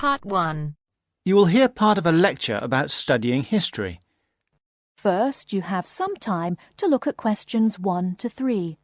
Part 1. You will hear part of a lecture about studying history. First, you have some time to look at questions 1 to 3.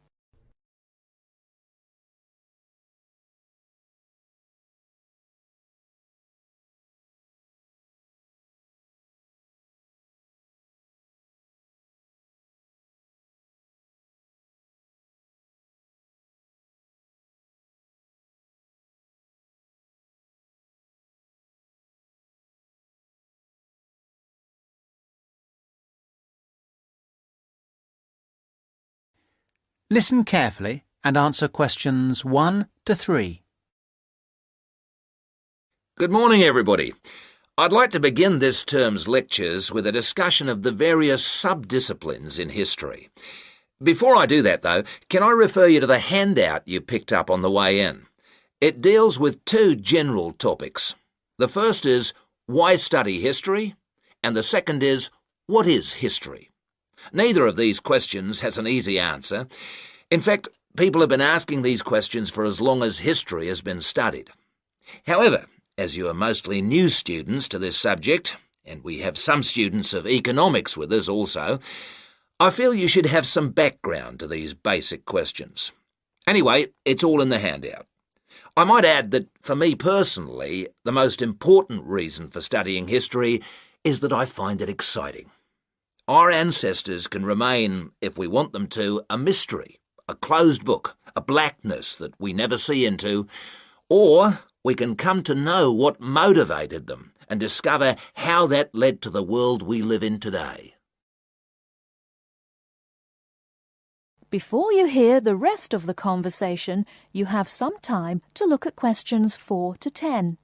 Listen carefully and answer questions 1 to 3. Good morning, everybody. I'd like to begin this term's lectures with a discussion of the various sub-disciplines in history. Before I do that, though, can I refer you to the handout you picked up on the way in? It deals with two general topics. The first is, why study history? And the second is, what is history? Neither of these questions has an easy answer. In fact, people have been asking these questions for as long as history has been studied. However, as you are mostly new students to this subject, and we have some students of economics with us also, I feel you should have some background to these basic questions. Anyway, it's all in the handout. I might add that, for me personally, the most important reason for studying history is that I find it exciting. Our ancestors can remain, if we want them to, a mystery, a closed book, a blackness that we never see into, or we can come to know what motivated them and discover how that led to the world we live in today. Before you hear the rest of the conversation, you have some time to look at questions 4 to 10.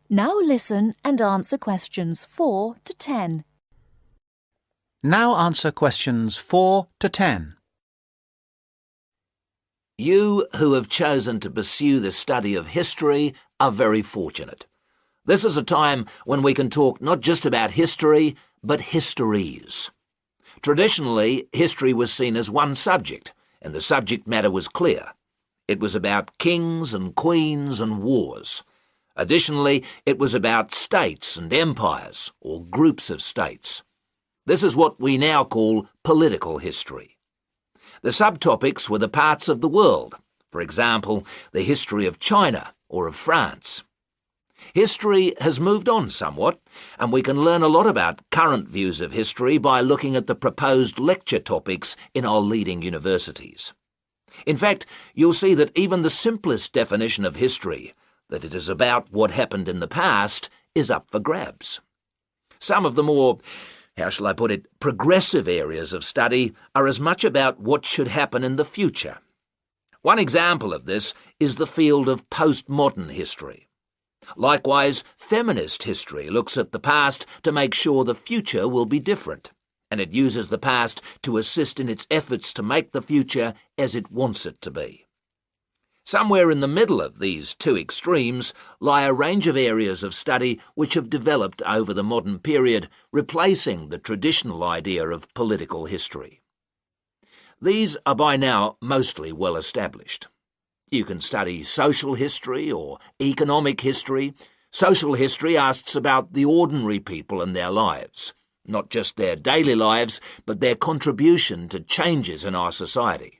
Now listen and answer questions 4 to 10. Now answer questions 4 to 10. You who have chosen to pursue the study of history are very fortunate. This is a time when we can talk not just about history, but histories. Traditionally, history was seen as one subject, and the subject matter was clear. It was about kings and queens and wars. Additionally, it was about states and empires, or groups of states. This is what we now call political history. The subtopics were the parts of the world, for example, the history of China or of France. History has moved on somewhat, and we can learn a lot about current views of history by looking at the proposed lecture topics in our leading universities. In fact, you'll see that even the simplest definition of history, that it is about what happened in the past, is up for grabs. Some of the more, how shall I put it, progressive areas of study are as much about what should happen in the future. One example of this is the field of postmodern history. Likewise, feminist history looks at the past to make sure the future will be different, and it uses the past to assist in its efforts to make the future as it wants it to be. Somewhere in the middle of these two extremes lie a range of areas of study which have developed over the modern period, replacing the traditional idea of political history. These are by now mostly well established. You can study social history or economic history. Social history asks about the ordinary people and their lives, not just their daily lives, but their contribution to changes in our society.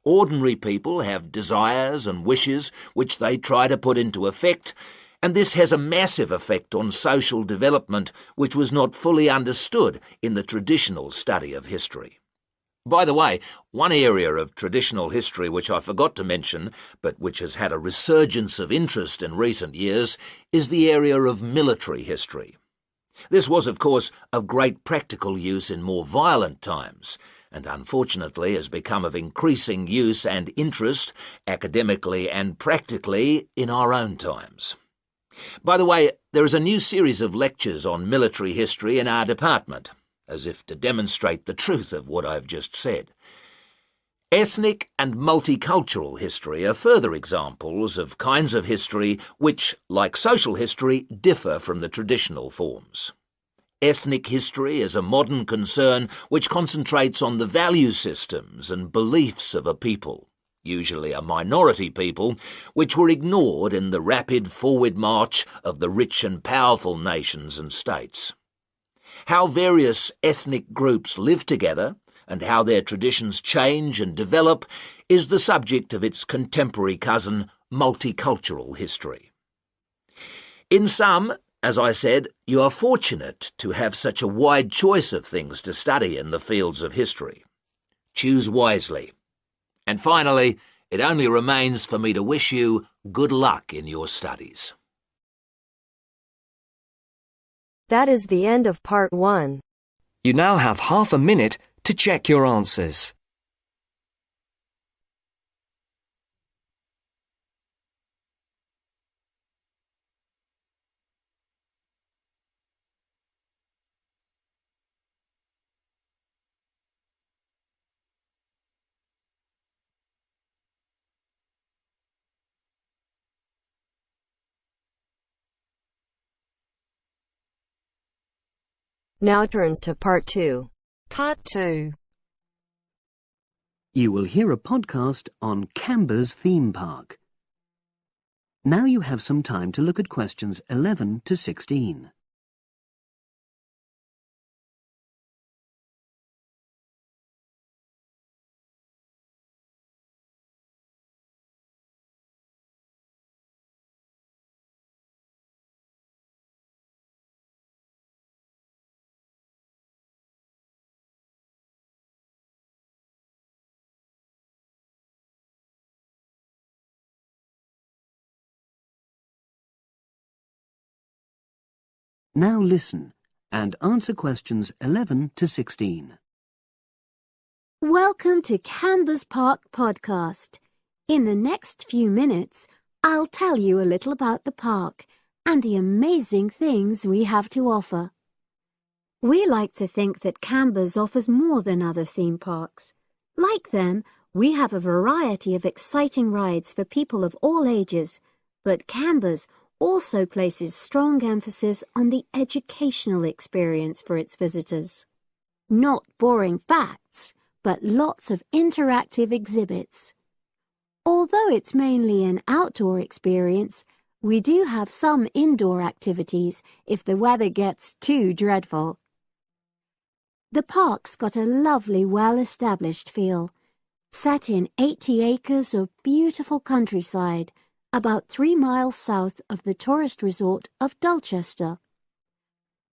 Ordinary people have desires and wishes which they try to put into effect, and this has a massive effect on social development which was not fully understood in the traditional study of history. By the way, one area of traditional history which I forgot to mention, but which has had a resurgence of interest in recent years, is the area of military history. This was, of course, of great practical use in more violent times, and unfortunately has become of increasing use and interest, academically and practically, in our own times. By the way, There is a new series of lectures on military history in our department, as if to demonstrate the truth of what I've just said. Ethnic and multicultural history are further examples of kinds of history which, like social history, differ from the traditional forms. Ethnic history is a modern concern which concentrates on the value systems and beliefs of a people, usually a minority people, which were ignored in the rapid forward march of the rich and powerful nations and states. How various ethnic groups live together and how their traditions change and develop is the subject of its contemporary cousin, multicultural history. In sum, as I said, you are fortunate to have such a wide choice of things to study in the fields of history. Choose wisely. And finally, it only remains for me to wish you good luck in your studies. That is the end of part 1. You now have half a minute to check your answers. Now turns to part 2. Part 2. You will hear a podcast on Canberra's theme park. Now you have some time to look at questions 11 to 16. Now listen and answer questions 11 to 16. Welcome to Canberra's Park podcast. In the next few minutes, I'll tell you a little about the park and the amazing things we have to offer. We like to think that Canberra's offers more than other theme parks. Like them, we have a variety of exciting rides for people of all ages, but Canberra's also places strong emphasis on the educational experience for its visitors. Not boring facts, but lots of interactive exhibits. Although it's mainly an outdoor experience, we do have some indoor activities if the weather gets too dreadful. The park's got a lovely, well-established feel, set in 80 acres of beautiful countryside, about 3 miles south of the tourist resort of Dulchester.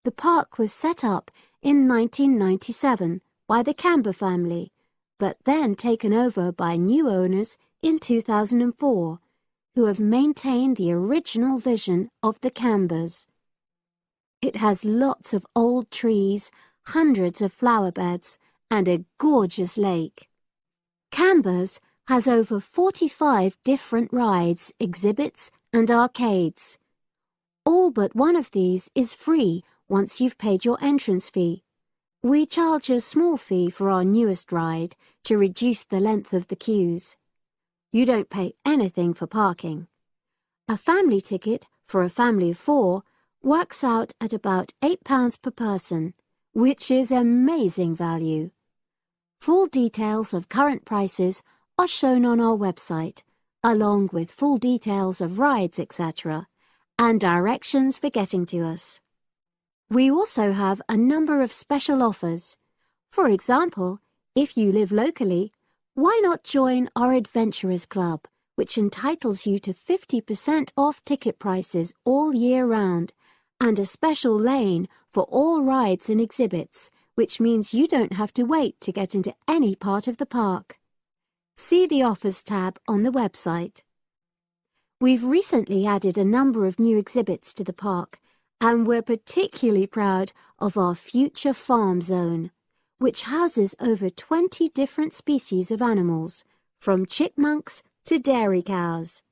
The park was set up in 1997 by the Canberra family, but then taken over by new owners in 2004, who have maintained the original vision of the Canberras. It has lots of old trees, hundreds of flower beds, and a gorgeous lake. Canberra's has over 45 different rides, exhibits, and arcades. All but one of these is free once you've paid your entrance fee. We charge a small fee for our newest ride to reduce the length of the queues. You don't pay anything for parking. A family ticket for a family of 4 works out at about £8 per person, which is amazing value. Full details of current prices are shown on our website, along with full details of rides, etc., and directions for getting to us. We also have a number of special offers. For example, if you live locally, why not join our Adventurers Club, which entitles you to 50% off ticket prices all year round, and a special lane for all rides and exhibits, which means you don't have to wait to get into any part of the park. See the Offers tab on the website. We've recently added a number of new exhibits to the park, and we're particularly proud of our Future Farm Zone, which houses over 20 different species of animals, from chipmunks to dairy cows.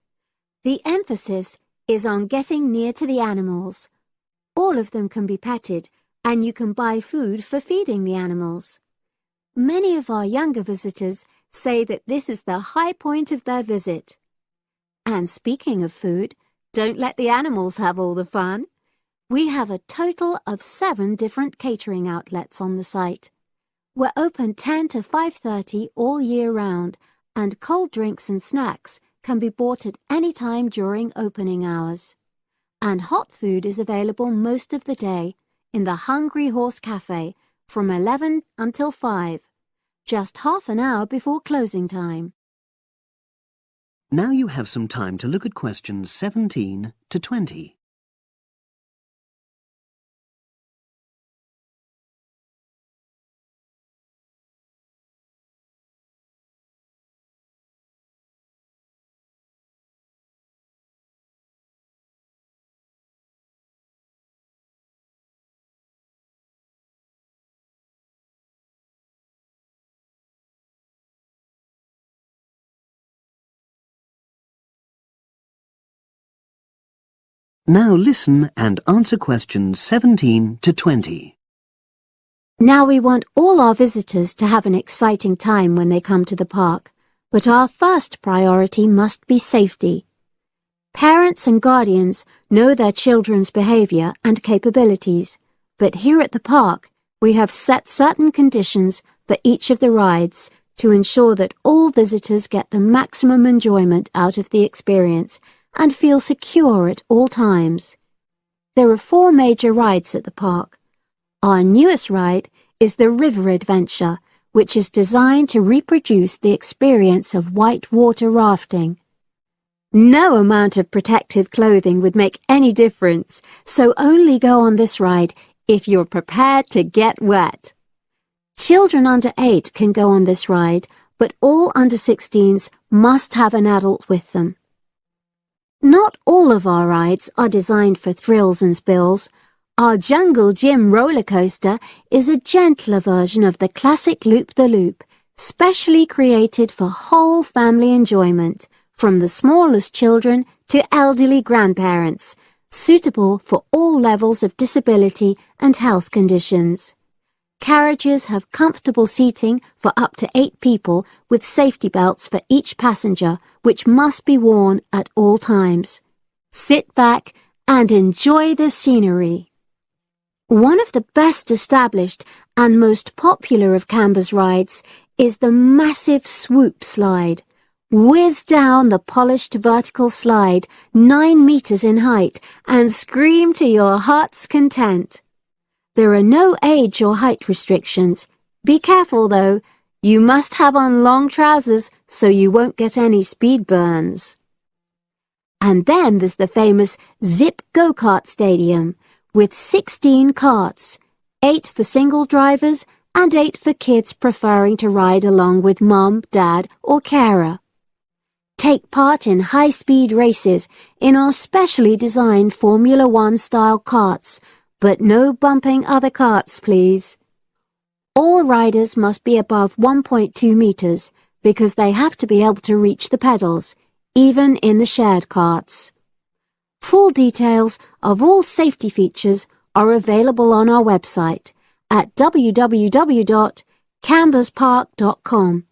The emphasis is on getting near to the animals, All of them can be petted, and you can buy food for feeding the animals. Many of our younger visitors say that this is the high point of their visit. And speaking of food, don't let the animals have all the fun. We have a total of 7 different catering outlets on the site. We're open 10 to 5:30 all year round, and cold drinks and snacks can be bought at any time during opening hours. And hot food is available most of the day in the Hungry Horse Cafe from 11 until 5, just half an hour before closing time. Now you have some time to look at questions 17 to 20. Now listen and answer questions 17 to 20. Now we want all our visitors to have an exciting time when they come to the park, but our first priority must be safety. Parents and guardians know their children's behavior and capabilities, but here at the park we have set certain conditions for each of the rides to ensure that all visitors get the maximum enjoyment out of the experience and feel secure at all times. There are 4 major rides at the park. Our newest ride is the River Adventure, which is designed to reproduce the experience of whitewater rafting. No amount of protective clothing would make any difference, so only go on this ride if you're prepared to get wet. Children under 8 can go on this ride, but all under 16s must have an adult with them. Not all of our rides are designed for thrills and spills. Our Jungle Gym roller coaster is a gentler version of the classic Loop-the-Loop, specially created for whole family enjoyment, from the smallest children to elderly grandparents, suitable for all levels of disability and health conditions. Carriages have comfortable seating for up to 8 people with safety belts for each passenger, which must be worn at all times. Sit back and enjoy the scenery. One of the best established and most popular of Canberra's rides is the massive swoop slide. Whiz down the polished vertical slide 9 meters in height and scream to your heart's content. There are no age or height restrictions. Be careful though, you must have on long trousers so you won't get any speed burns. And then there's the famous Zip Go-Kart Stadium with 16 karts, 8 for single drivers and 8 for kids preferring to ride along with mum, dad or carer. Take part in high-speed races in our specially designed Formula One style karts, but no bumping other karts, please. All riders must be above 1.2 meters because they have to be able to reach the pedals, even in the shared karts. Full details of all safety features are available on our website at www.camberspark.com.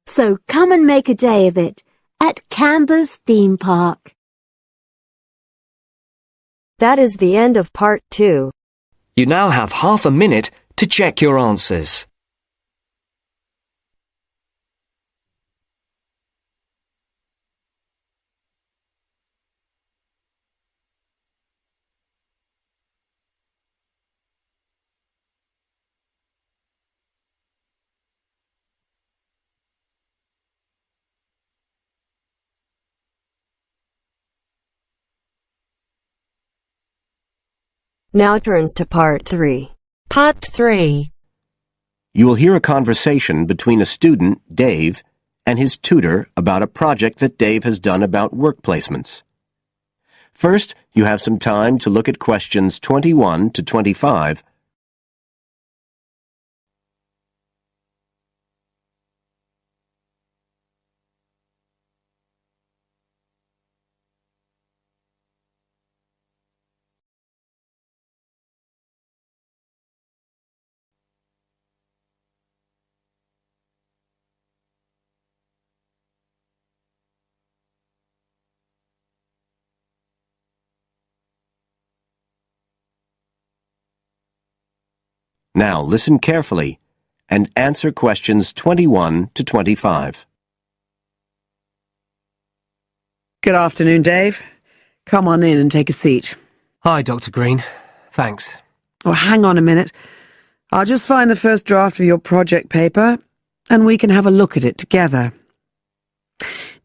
So come and make a day of it at Canberra's theme park. That is the end of part 2. You now have half a minute to check your answers. Now turns to part 3. Part 3. You will hear a conversation between a student, Dave, and his tutor about a project that Dave has done about work placements. First, you have some time to look at questions 21 to 25 Now listen carefully and answer questions 21 to 25. Good afternoon, Dave. Come on in and take a seat. Hi, Dr. Green. Thanks. Oh, hang on a minute. I'll just find the first draft of your project paper, and we can have a look at it together.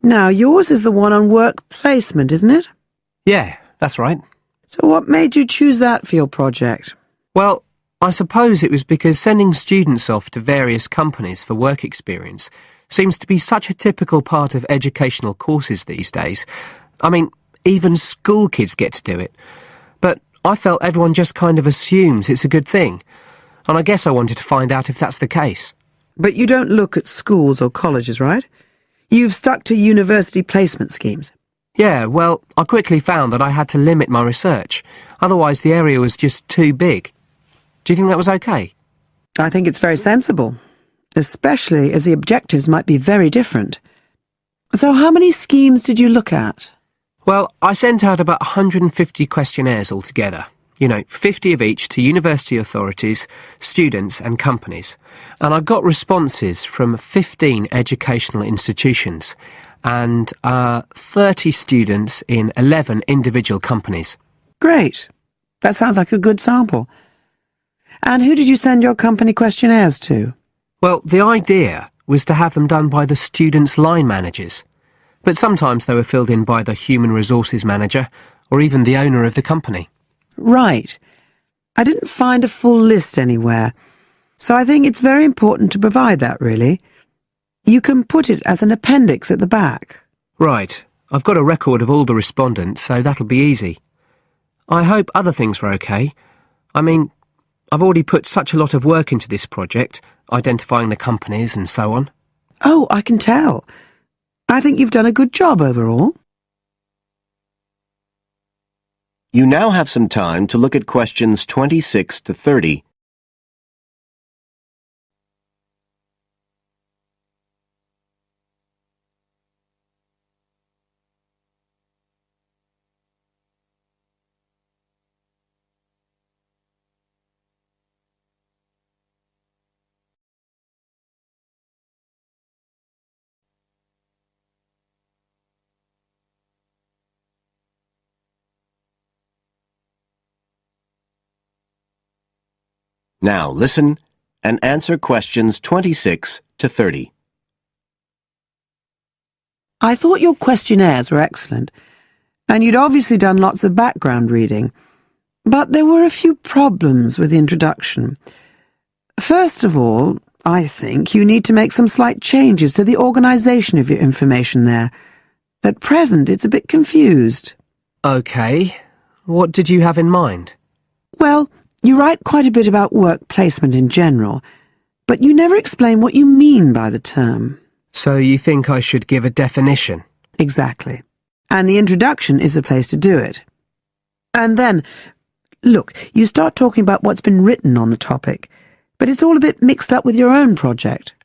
Now, yours is the one on work placement, isn't it? Yeah, that's right. So what made you choose that for your project? Well, I suppose it was because sending students off to various companies for work experience seems to be such a typical part of educational courses these days. I mean, even school kids get to do it. But I felt everyone just kind of assumes it's a good thing. And I guess I wanted to find out if that's the case. But you don't look at schools or colleges, right? You've stuck to university placement schemes. Yeah, well, I quickly found that I had to limit my research. Otherwise, the area was just too big. Do you think that was okay? I think it's very sensible, especially as the objectives might be very different. So how many schemes did you look at? Well, I sent out about 150 questionnaires altogether. 50 of each to university authorities, students and companies. And I got responses from 15 educational institutions and 30 students in 11 individual companies. Great. That sounds like a good sample. And who did you send your company questionnaires to? Well, the idea was to have them done by the students' line managers. But sometimes they were filled in by the human resources manager or even the owner of the company. Right. I didn't find a full list anywhere, so I think it's very important to provide that, really. You can put it as an appendix at the back. Right. I've got a record of all the respondents, so that'll be easy. I hope other things were okay. I mean, I've already put such a lot of work into this project, identifying the companies and so on. Oh, I can tell. I think you've done a good job overall. You now have some time to look at questions 26 to 30. Now listen and answer questions 26 to 30. I thought your questionnaires were excellent, and you'd obviously done lots of background reading. But there were a few problems with the introduction. First of all, I think you need to make some slight changes to the organisation of your information there. At present, it's a bit confused. OK. What did you have in mind? Well, you write quite a bit about work placement in general, but you never explain what you mean by the term. So you think I should give a definition? Exactly. And the introduction is the place to do it. And then, look, you start talking about what's been written on the topic, but it's all a bit mixed up with your own project.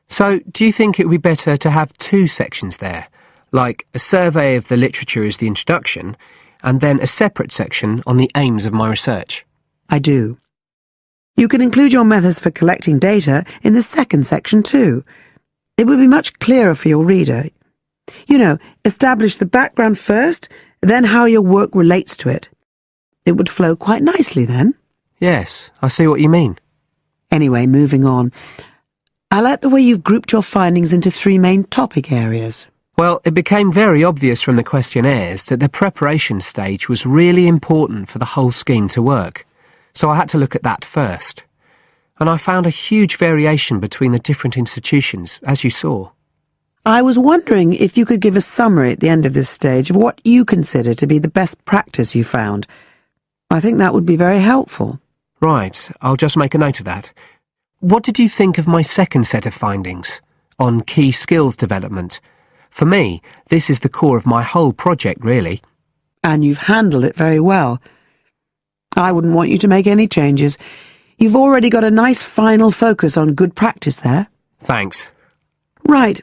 So do you think it would be better to have two sections there, like a survey of the literature as the introduction, and then a separate section on the aims of my research? I do. You can include your methods for collecting data in the second section too. It would be much clearer for your reader. Establish the background first, then how your work relates to it. It would flow quite nicely then. Yes, I see what you mean. Anyway, moving on. I like the way you've grouped your findings into 3 main topic areas. Well, it became very obvious from the questionnaires that the preparation stage was really important for the whole scheme to work. So I had to look at that first. And I found a huge variation between the different institutions, as you saw. I was wondering if you could give a summary at the end of this stage of what you consider to be the best practice you found. I think that would be very helpful. Right, I'll just make a note of that. What did you think of my second set of findings on key skills development? For me, this is the core of my whole project, really. And you've handled it very well. I wouldn't want you to make any changes. You've already got a nice final focus on good practice there. Thanks. Right.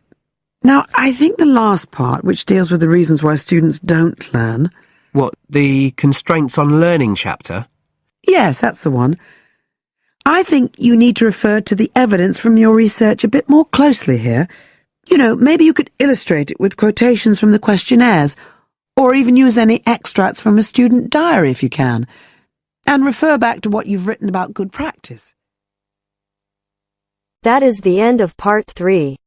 Now, I think the last part, which deals with the reasons why students don't learn... What, the constraints on learning chapter? Yes, that's the one. I think you need to refer to the evidence from your research a bit more closely here. You know, maybe you could illustrate it with quotations from the questionnaires, or even use any extracts from a student diary if you can, and refer back to what you've written about good practice. That is the end of part 3.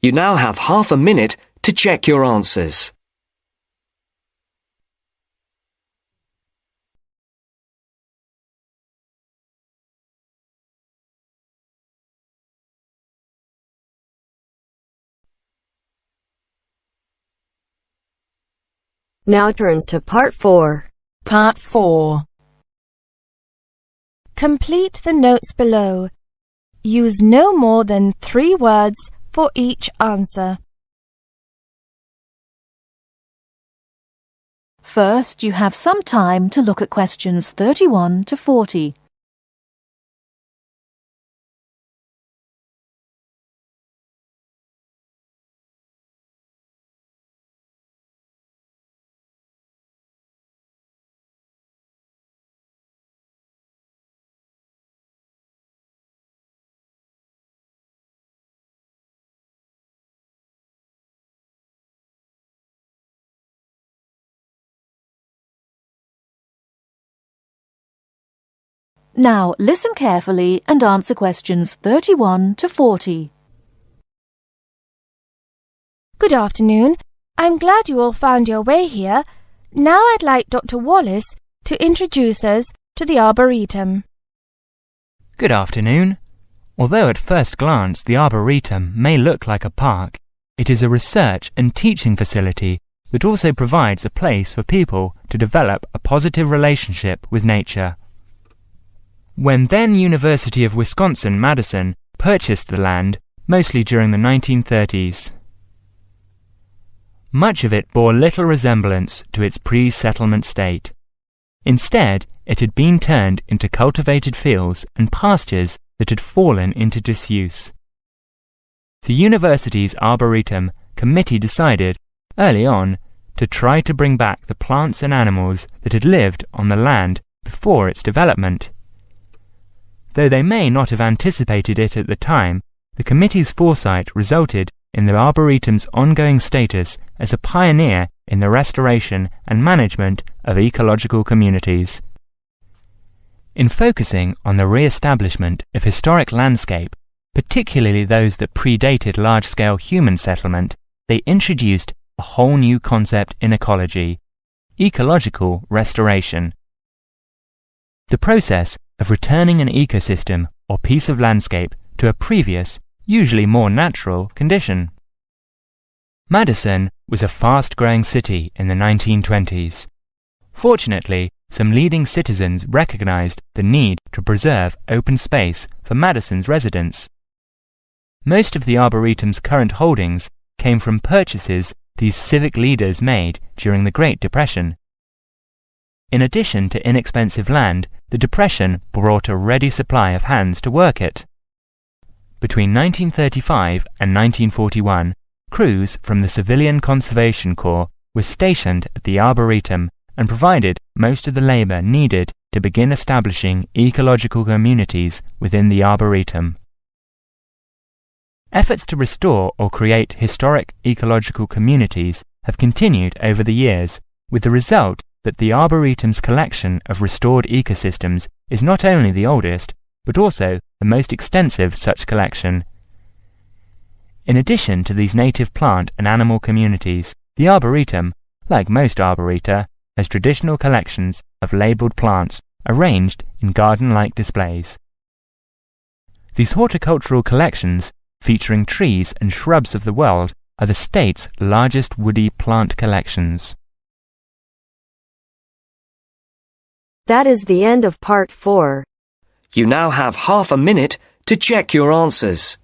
You now have half a minute to check your answers. Now turns to part 4. Part 4. Complete the notes below. Use no more than 3 words for each answer. First, you have some time to look at questions 31 to 40. Now, listen carefully and answer questions 31 to 40. Good afternoon. I'm glad you all found your way here. Now I'd like Dr. Wallace to introduce us to the Arboretum. Good afternoon. Although at first glance the Arboretum may look like a park, it is a research and teaching facility that also provides a place for people to develop a positive relationship with nature. When then University of Wisconsin-Madison purchased the land, mostly during the 1930s, much of it bore little resemblance to its pre-settlement state. Instead, it had been turned into cultivated fields and pastures that had fallen into disuse. The university's Arboretum committee decided, early on, to try to bring back the plants and animals that had lived on the land before its development. Though they may not have anticipated it at the time, the committee's foresight resulted in the Arboretum's ongoing status as a pioneer in the restoration and management of ecological communities. In focusing on the re-establishment of historic landscape, particularly those that predated large-scale human settlement, they introduced a whole new concept in ecology: ecological restoration. The process of returning an ecosystem or piece of landscape to a previous, usually more natural, condition. Madison was a fast-growing city in the 1920s. Fortunately, some leading citizens recognized the need to preserve open space for Madison's residents. Most of the Arboretum's current holdings came from purchases these civic leaders made during the Great Depression. In addition to inexpensive land, the Depression brought a ready supply of hands to work it. Between 1935 and 1941, crews from the Civilian Conservation Corps were stationed at the Arboretum and provided most of the labor needed to begin establishing ecological communities within the Arboretum. Efforts to restore or create historic ecological communities have continued over the years, with the result that the Arboretum's collection of restored ecosystems is not only the oldest, but also the most extensive such collection. In addition to these native plant and animal communities, the Arboretum, like most arboreta, has traditional collections of labelled plants arranged in garden-like displays. These horticultural collections, featuring trees and shrubs of the world, are the state's largest woody plant collections. That is the end of part 4. You now have half a minute to check your answers.